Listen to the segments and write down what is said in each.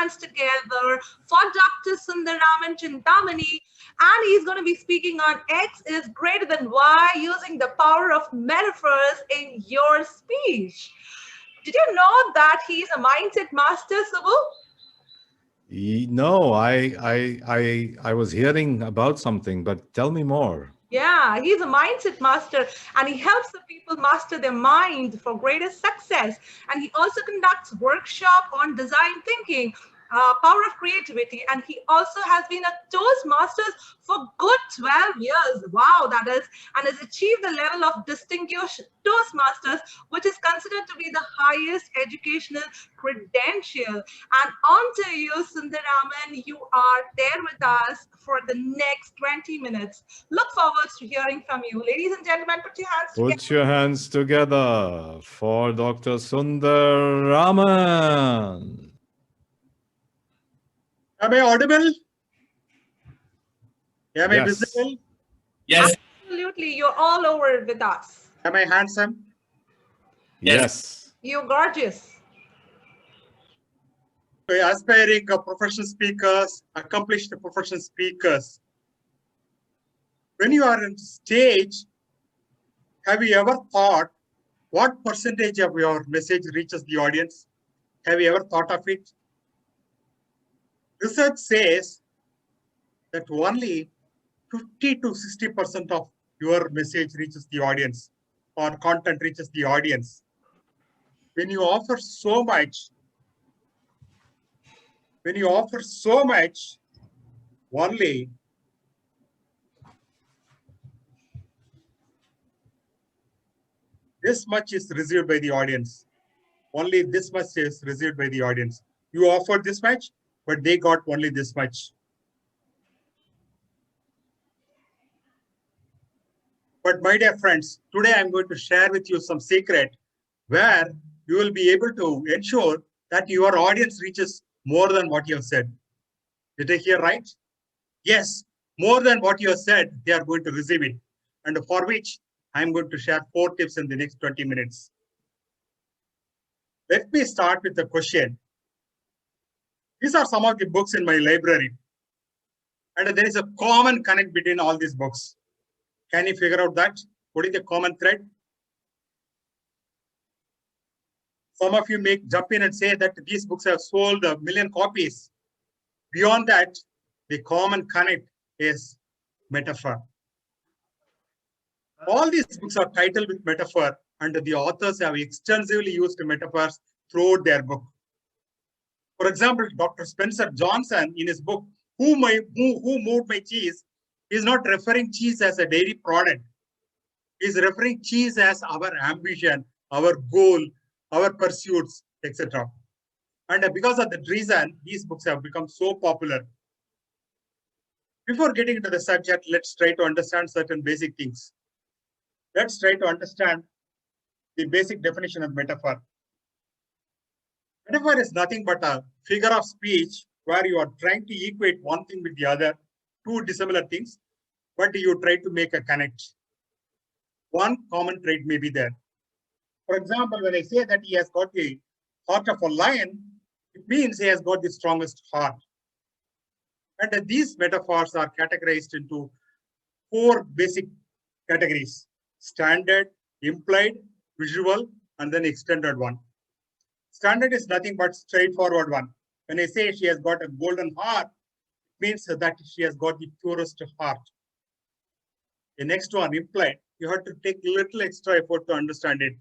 hands together for Dr. Sundararaman Chintamani, and he's going to be speaking on X is greater than Y, using the power of metaphors in your speech. Did you know that he's a mindset master, Subbu? No, I was hearing about something, but tell me more. Yeah, he's a mindset master, and he helps the people master their mind for greater success. And he also conducts workshop on design thinking, power of creativity, and he also has been a Toastmasters for good 12 years. Wow, that is, and has achieved the level of distinguished Toastmasters, which is considered to be the highest educational credential. And on to you, Sundaraman. You are there with us for the next 20 minutes. Look forward to hearing from you. Ladies and gentlemen, put your hands together. Put your hands together for Dr. Sundararaman. Am I audible? Am I Yes. visible? Yes. Absolutely. You're all over with us. Am I handsome? Yes. You're gorgeous. Aspiring professional speakers, accomplished professional speakers. When you are on stage, have you ever thought what percentage of your message reaches the audience? Have you ever thought of it? Research says that only 50 to 60% of your message reaches the audience, or content reaches the audience. When you offer so much, only this much is received by the audience. Only this much is received by the audience. You offered this much, but they got only this much. But my dear friends, today I'm going to share with you some secret where you will be able to ensure that your audience reaches more than what you have said. Did I hear right? Yes, more than what you have said, they are going to receive it. And for which I'm going to share 4 tips in the next 20 minutes. Let me start with the question. These are some of the books in my library. And there is a common connect between all these books. Can you figure out that? What is the common thread? Some of you may jump in and say that these books have sold 1 million copies. Beyond that, the common connect is metaphor. All these books are titled with metaphor, and the authors have extensively used metaphors throughout their book. For example, Dr. Spencer Johnson, in his book, Who Moved My Cheese, is not referring cheese as a dairy product. He is referring cheese as our ambition, our goal, our pursuits, etc. And because of that reason, these books have become so popular. Before getting into the subject, let's try to understand certain basic things. Let's try to understand the basic definition of metaphor. Metaphor is nothing but a figure of speech where you are trying to equate one thing with the other, 2 dissimilar things, but you try to make a connect. One common trait may be there. For example, when I say that he has got the heart of a lion, it means he has got the strongest heart. And these metaphors are categorized into 4 basic categories: standard, implied, visual, and then extended one. Standard is nothing but straightforward one. When I say she has got a golden heart, it means that she has got the purest heart. The next one, implied, you have to take a little extra effort to understand it.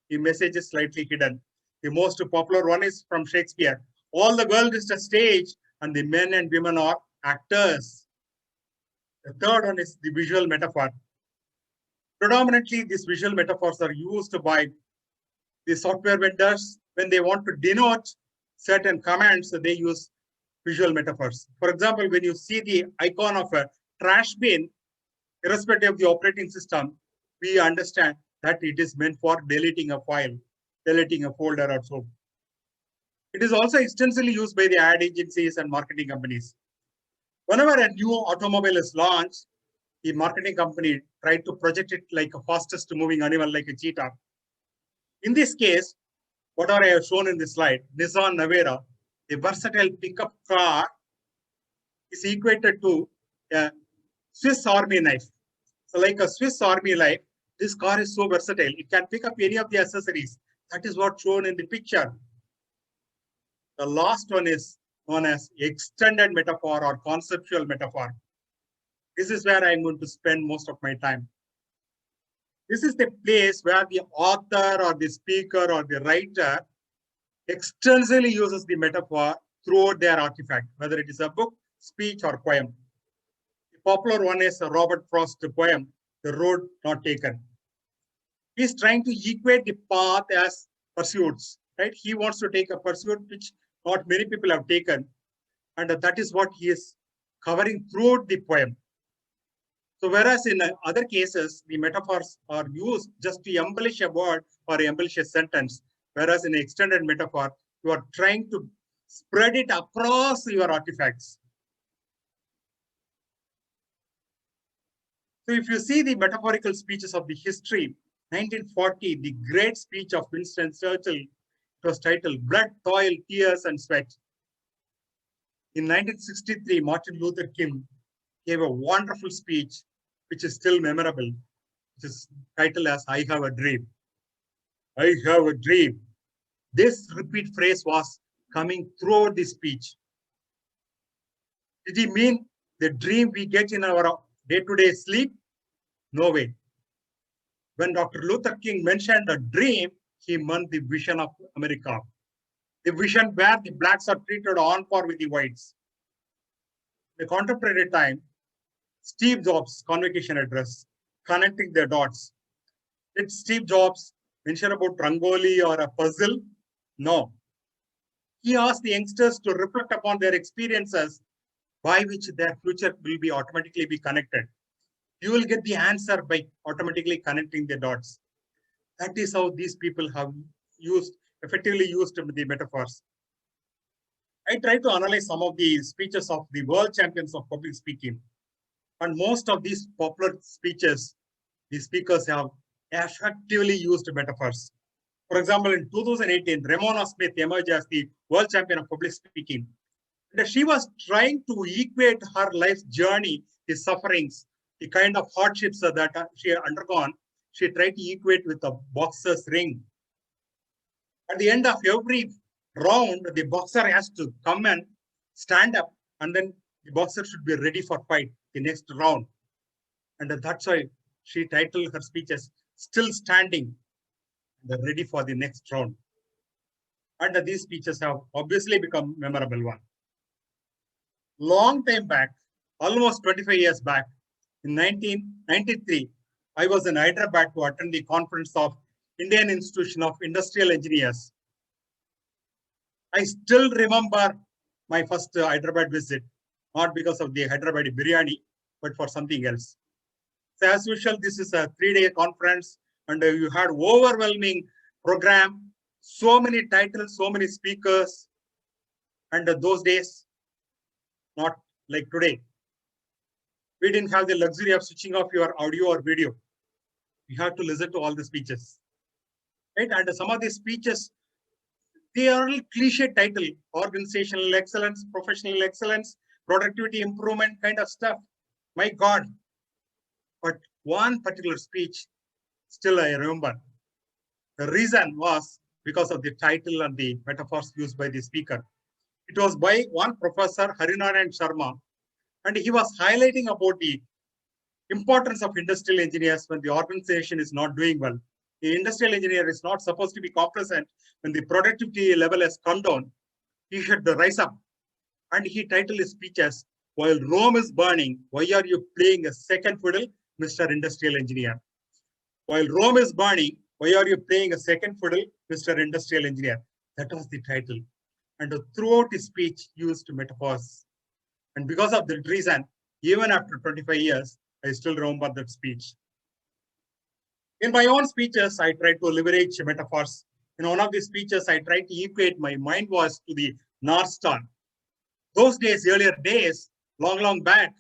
The message is slightly hidden. The most popular one is from Shakespeare. All the world is a stage, and the men and women are actors. The third one is the visual metaphor. Predominantly, these visual metaphors are used by the software vendors when they want to denote certain commands. They use visual metaphors. For example, when you see the icon of a trash bin, irrespective of the operating system, we understand that it is meant for deleting a file, deleting a folder or so. It is also extensively used by the ad agencies and marketing companies. Whenever a new automobile is launched, the marketing company tried to project it like a fastest moving animal, like a cheetah. In this case, whatever I have shown in this slide, Nissan Navara, The versatile pickup car is equated to a Swiss Army knife. So like a Swiss Army knife, this car is so versatile. It can pick up any of the accessories. That is what's shown in the picture. The last one is known as extended metaphor or conceptual metaphor. This is where I'm going to spend most of my time. This is the place where the author or the speaker or the writer extensively uses the metaphor throughout their artifact, whether it is a book, speech, or poem. The popular one is a Robert Frost poem, The Road Not Taken. He's trying to equate the path as pursuits, right? He wants to take a pursuit which not many people have taken, and that is what he is covering throughout the poem. So whereas in other cases, the metaphors are used just to embellish a word or embellish a sentence, whereas in an extended metaphor, you are trying to spread it across your artifacts. So if you see the metaphorical speeches of the history, 1940, the great speech of Winston Churchill, it was titled Blood, Toil, Tears, and Sweat. In 1963, Martin Luther King gave a wonderful speech, which is still memorable, which is titled as I Have a Dream. I have a dream. This repeat phrase was coming throughout the speech. Did he mean the dream we get in our day-to-day sleep? No way. When Dr. Luther King mentioned a dream, he meant the vision of America. The vision where the blacks are treated on par with the whites. The contemporary time, Steve Jobs' convocation address, connecting the dots. Did Steve Jobs mention about Rangoli or a puzzle? No. He asked the youngsters to reflect upon their experiences by which their future will be automatically be connected. You will get the answer by automatically connecting the dots. That is how these people have effectively used the metaphors. I try to analyze some of the speeches of the world champions of public speaking. And most of these popular speeches, the speakers have effectively used metaphors. For example, in 2018, Ramona Smith emerged as the world champion of public speaking. And she was trying to equate her life's journey, the sufferings, the kind of hardships that she had undergone. She tried to equate with a boxer's ring. At the end of every round, the boxer has to come and stand up, and then the boxer should be ready for fight the next round. And that's why she titled her speeches Still Standing, ready for the next round. And these speeches have obviously become memorable one. Long time back, almost 25 years back, in 1993, I was in Hyderabad to attend the conference of Indian Institution of Industrial Engineers. I still remember my first Hyderabad visit, not because of the Hyderabadi biryani, but for something else. So as usual, this is a 3-day conference, and you had overwhelming program, so many titles, so many speakers, and those days, not like today. We didn't have the luxury of switching off your audio or video. You have to listen to all the speeches, right? And some of these speeches, they are all cliche title: organizational excellence, professional excellence, productivity improvement kind of stuff. My God. But one particular speech, still I remember. The reason was because of the title and the metaphors used by the speaker. It was by one professor, Harinarayan Sharma, and he was highlighting about the importance of industrial engineers when the organization is not doing well. The industrial engineer is not supposed to be complacent when the productivity level has come down. He should rise up. And he titled his speech as, While Rome is Burning, Why Are You Playing a Second Fiddle, Mr. Industrial Engineer? While Rome is burning, why are you playing a second fiddle, Mr. Industrial Engineer? That was the title. And throughout his speech, used metaphors. And because of that reason, even after 25 years, I still remember that speech. In my own speeches, I try to leverage metaphors. In one of the speeches, I tried to equate my mind voice to the North Star. Those days, earlier days, long back,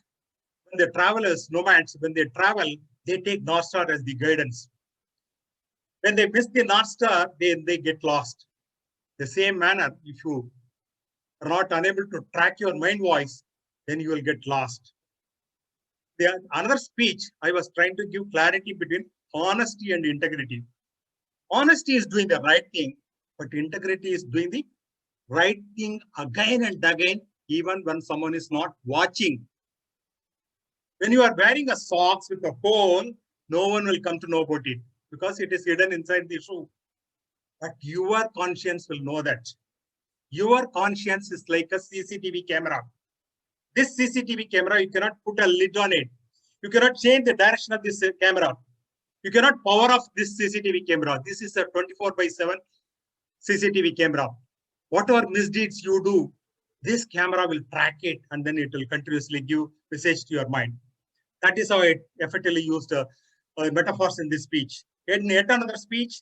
when the travelers, nomads, when they travel, they take North Star as the guidance. When they miss the North Star, they get lost. The same manner, if you are not unable to track your mind voice, then you will get lost. Another speech, I was trying to give clarity between honesty and integrity. Honesty is doing the right thing, but integrity is doing the right thing again and again, even when someone is not watching. When you are wearing a socks with a hole, no one will come to know about it because it is hidden inside the shoe. But your conscience will know that. Your conscience is like a CCTV camera. This CCTV camera, you cannot put a lid on it. You cannot change the direction of this camera. You cannot power off this CCTV camera. This is a 24/7 CCTV camera. Whatever misdeeds you do, this camera will track it and then it will continuously give message to your mind. That is how I effectively used metaphors in this speech. In yet another speech,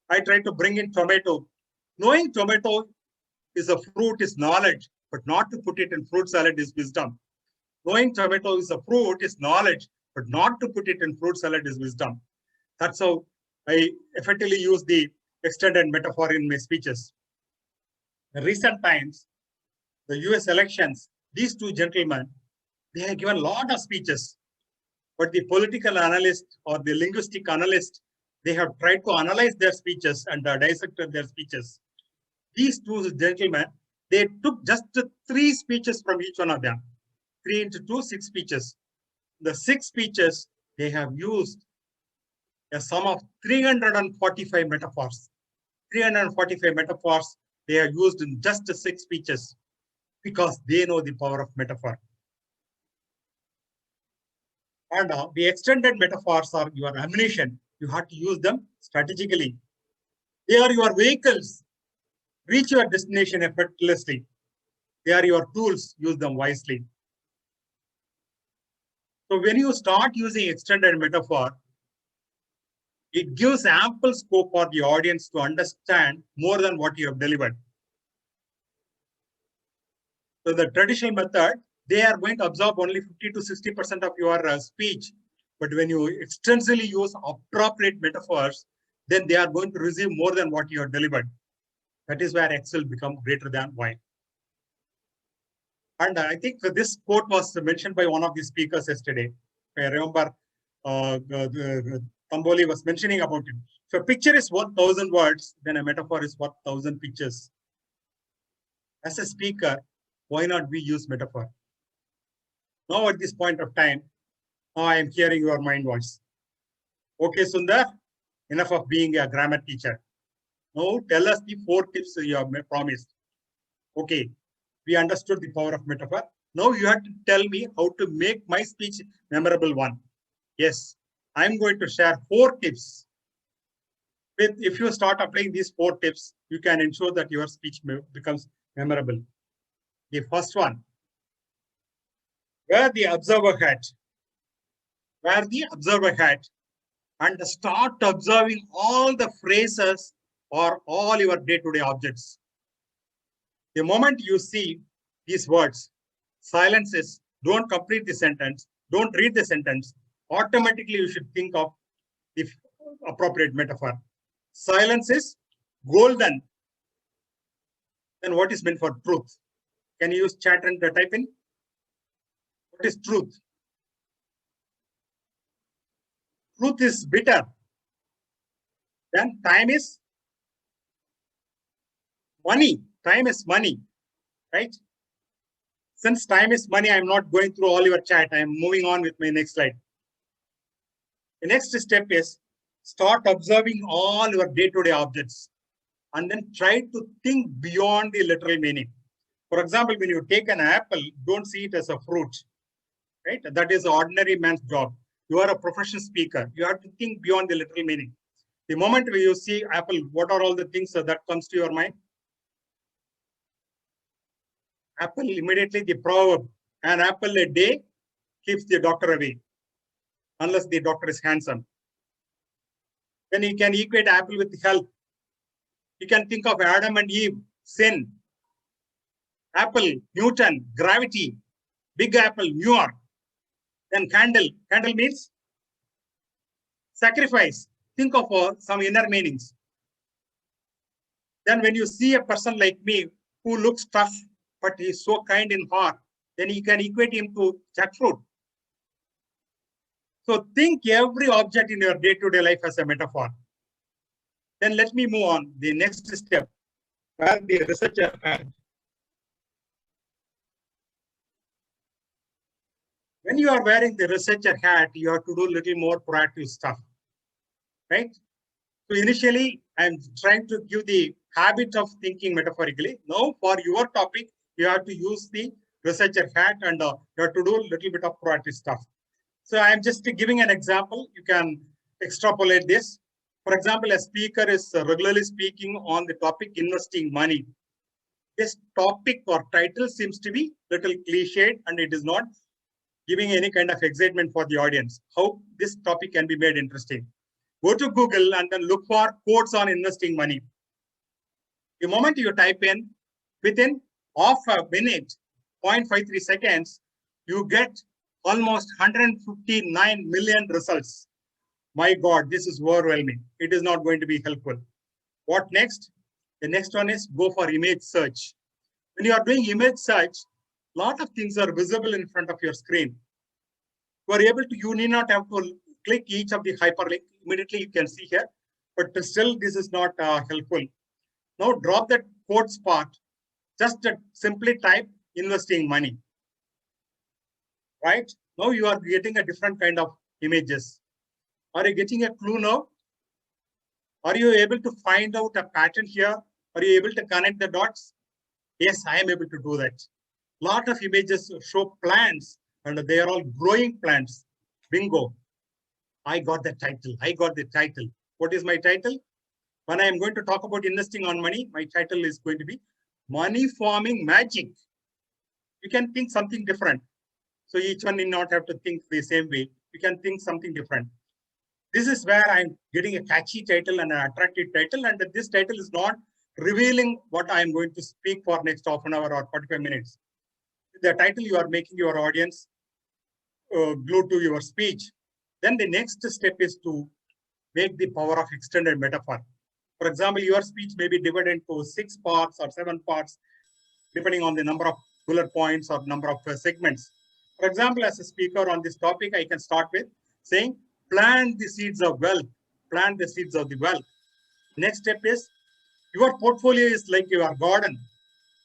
I tried to bring in tomato. Knowing tomato is a fruit is knowledge, but not to put it in fruit salad is wisdom. Knowing tomato is a fruit is knowledge, but not to put it in fruit salad is wisdom. That's how I effectively use the extended metaphor in my speeches. In recent times, the US elections, these two gentlemen, they have given a lot of speeches, but the political analyst or the linguistic analyst, they have tried to analyze their speeches and dissected their speeches. These two gentlemen, they took just 3 speeches from each one of them. 3 into 2, 6 speeches. The 6 speeches, they have used a sum of 345 metaphors. 345 metaphors they are used in just 6 speeches because they know the power of metaphor. And the extended metaphors are your ammunition. You have to use them strategically. They are your vehicles. Reach your destination effortlessly. They are your tools. Use them wisely. So when you start using extended metaphor, it gives ample scope for the audience to understand more than what you have delivered. So the traditional method, they are going to absorb only 50 to 60% of your speech. But when you extensively use appropriate metaphors, then they are going to receive more than what you have delivered. That is where Excel becomes greater than Y. And I think this quote was mentioned by one of the speakers yesterday. I remember Tamboli was mentioning about it. If a picture is worth 1,000 words, then a metaphor is worth 1,000 pictures. As a speaker, why not we use metaphor? Now at this point of time, I am hearing your mind voice. Okay, Sundar, enough of being a grammar teacher. Now tell us the 4 tips you have promised. Okay, we understood the power of metaphor. Now you have to tell me how to make my speech memorable one. Yes, I'm going to share 4 tips. If you start applying these 4 tips, you can ensure that your speech becomes memorable. The first one, wear the observer hat. Wear the observer hat and start observing all the phrases or all your day-to-day objects. The moment you see these words, silence is, don't complete the sentence, don't read the sentence, automatically you should think of the appropriate metaphor. Silence is golden. Then what is meant for truth? Can you use chat and type in? What is truth? Truth is bitter. Then time is money. Time is money, right? Since time is money, I'm not going through all your chat. I'm moving on with my next slide. The next step is start observing all your day-to-day objects and then try to think beyond the literal meaning. For example, when you take an apple, don't see it as a fruit, right? That is ordinary man's job. You are a professional speaker. You have to think beyond the literal meaning. The moment when you see apple, what are all the things that comes to your mind? Apple, immediately the proverb, an apple a day keeps the doctor away, unless the doctor is handsome. Then you can equate apple with health. You can think of Adam and Eve, sin. Apple, Newton, gravity. Big apple, New York. Then candle. Candle means sacrifice. Think of some inner meanings. Then when you see a person like me who looks tough, but he is so kind in heart, then you can equate him to jackfruit. So think every object in your day-to-day life as a metaphor. Then let me move on. The next step, where the researcher had. When you are wearing the researcher hat, you have to do a little more proactive stuff, right? So initially, I'm trying to give the habit of thinking metaphorically. Now, for your topic, you have to use the researcher hat and you have to do a little bit of proactive stuff. So I'm just giving an example. You can extrapolate this. For example, a speaker is regularly speaking on the topic investing money. This topic or title seems to be a little cliched and it is not giving any kind of excitement for the audience. How this topic can be made interesting. Go to Google and then look for quotes on investing money. The moment you type in, within half a minute, 0.53 seconds, you get almost 159 million results. My God, this is overwhelming. It is not going to be helpful. What next? The next one is go for image search. When you are doing image search, a lot of things are visible in front of your screen. You are able to, you need not have to click each of the hyperlink. Immediately you can see here, but still this is not helpful. Now drop that quotes part. Just simply type investing money. Right? Now you are getting a different kind of images. Are you getting a clue now? Are you able to find out a pattern here? Are you able to connect the dots? Yes, I am able to do that. Lot of images show plants and they are all growing plants. Bingo. I got the title. I got the title. What is my title? When I am going to talk about investing on money, my title is going to be Money Forming Magic. You can think something different. So each one need not have to think the same way. You can think something different. This is where I'm getting a catchy title and an attractive title, and this title is not revealing what I am going to speak for next half an hour or 45 minutes. The title you are making your audience glue to your speech. Then the next step is to make the power of extended metaphor. For example, your speech may be divided into 6 parts or 7 parts, depending on the number of bullet points or number of segments. For example, as a speaker on this topic, I can start with saying, plant the seeds of wealth, plant the seeds of the wealth. Next step is, your portfolio is like your garden.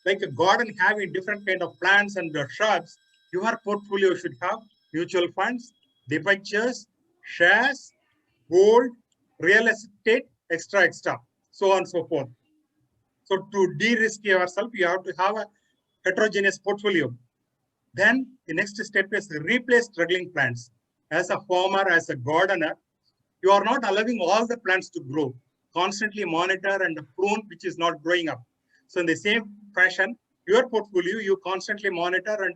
Like a garden having different kind of plants and shrubs, your portfolio should have mutual funds, debentures, shares, gold, real estate, extra, so on and so forth. So to de-risk yourself, you have to have a heterogeneous portfolio. Then the next step is replace struggling plants. As a farmer, as a gardener, you are not allowing all the plants to grow. Constantly monitor and prune which is not growing up. So in the same fashion, your portfolio, you constantly monitor and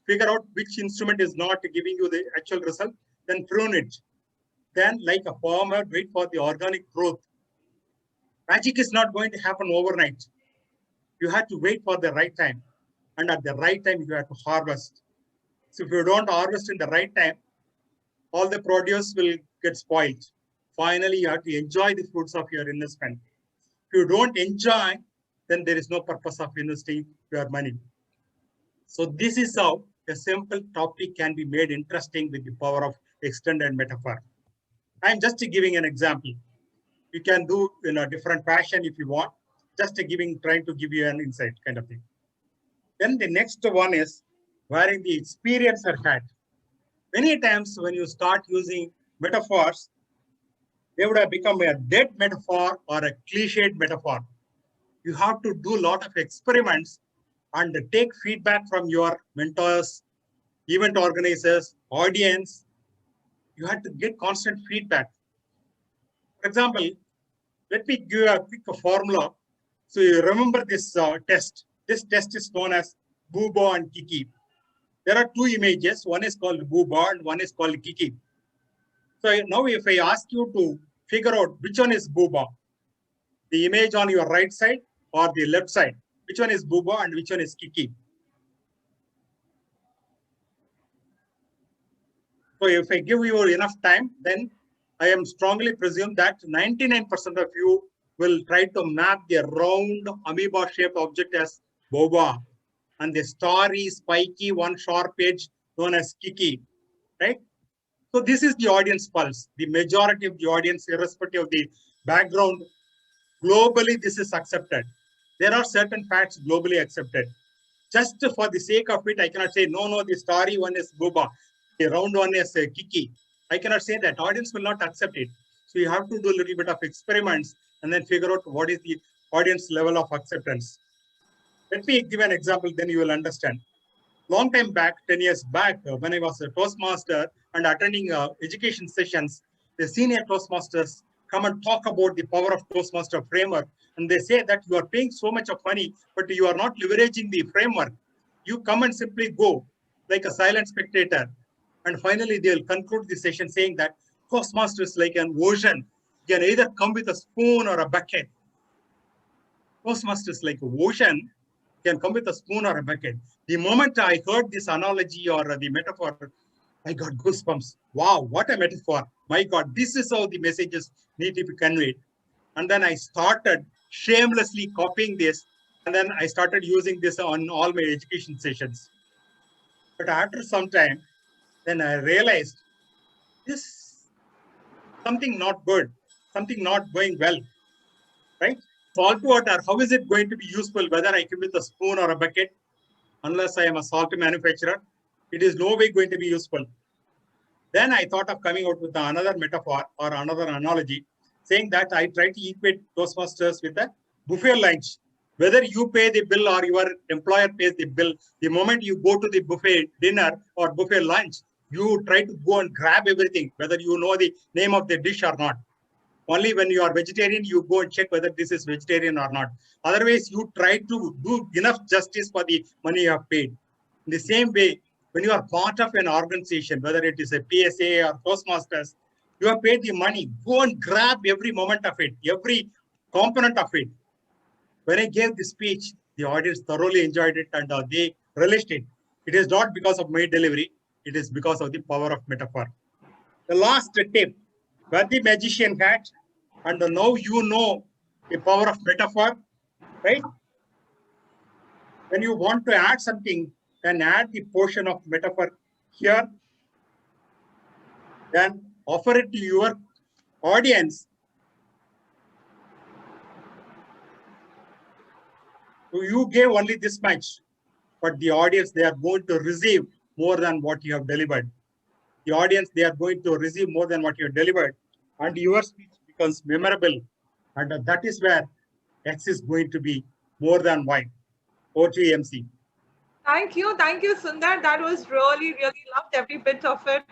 figure out which instrument is not giving you the actual result, then prune it. Then like a farmer, wait for the organic growth. Magic is not going to happen overnight. You have to wait for the right time. And at the right time, you have to harvest. So if you don't harvest in the right time, all the produce will get spoiled. Finally, you have to enjoy the fruits of your investment. If you don't enjoy, then there is no purpose of investing your money. So this is how a simple topic can be made interesting with the power of extended metaphor. I'm just giving an example. You can do in a different fashion if you want. Just trying to give you an insight kind of thing. Then the next one is wearing the experiencer hat. Many times when you start using metaphors, they would have become a dead metaphor or a cliched metaphor. You have to do a lot of experiments and take feedback from your mentors, event organizers, audience. You have to get constant feedback. For example, let me give a quick formula. So you remember this test. This test is known as Booba and Kiki. There are 2 images. One is called Booba and one is called Kiki. So now if I ask you to figure out which one is Booba, the image on your right side or the left side, which one is Booba and which one is Kiki? So if I give you enough time, then I am strongly presume that 99% of you will try to map the round amoeba-shaped object as Booba. and the story, spiky, one sharp edge known as Kiki, right? So this is the audience pulse. The majority of the audience, irrespective of the background, globally, this is accepted. There are certain facts globally accepted. Just for the sake of it, I cannot say, no, the starry one is Boba, the round one is Kiki. I cannot say that. Audience will not accept it. So you have to do a little bit of experiments and then figure out what is the audience level of acceptance. Let me give an example, then you will understand. Long time back, 10 years back, when I was a Toastmaster and attending education sessions, the senior Toastmasters come and talk about the power of Toastmaster framework. And they say that you are paying so much of money, but you are not leveraging the framework. You come and simply go like a silent spectator. And finally, they'll conclude the session saying that Toastmaster is like an ocean. You can either come with a spoon or a bucket. Toastmaster is like an ocean, can come with a spoon or a bucket. The moment I heard this analogy or the metaphor, I got goosebumps. Wow, what a metaphor. My God, this is how the messages need to be conveyed. And then I started shamelessly copying this. And then I started using this on all my education sessions. But after some time, then I realized this something not good, something not going well, right? Salt water, how is it going to be useful whether I come with a spoon or a bucket? Unless I am a salt manufacturer, it is no way going to be useful. Then I thought of coming out with another metaphor or another analogy, saying that I try to equate Toastmasters with a buffet lunch. Whether you pay the bill or your employer pays the bill, the moment you go to the buffet dinner or buffet lunch, you try to go and grab everything, whether you know the name of the dish or not. Only when you are vegetarian, you go and check whether this is vegetarian or not. Otherwise, you try to do enough justice for the money you have paid. In the same way, when you are part of an organization, whether it is a PSAI or Toastmasters, you have paid the money. Go and grab every moment of it, every component of it. When I gave the speech, the audience thoroughly enjoyed it and they relished it. It is not because of my delivery. It is because of the power of metaphor. The last tip, wear the magician hat, and now you know the power of metaphor, right? When you want to add something, then add the portion of metaphor here, then offer it to your audience. So you gave only this much, but the audience, they are going to receive more than what you have delivered. The audience, they are going to receive more than what you have delivered, and your speech becomes memorable. And that is where X is going to be more than Y. Over to you, MC. Thank you, Sundar. That was really loved every bit of it.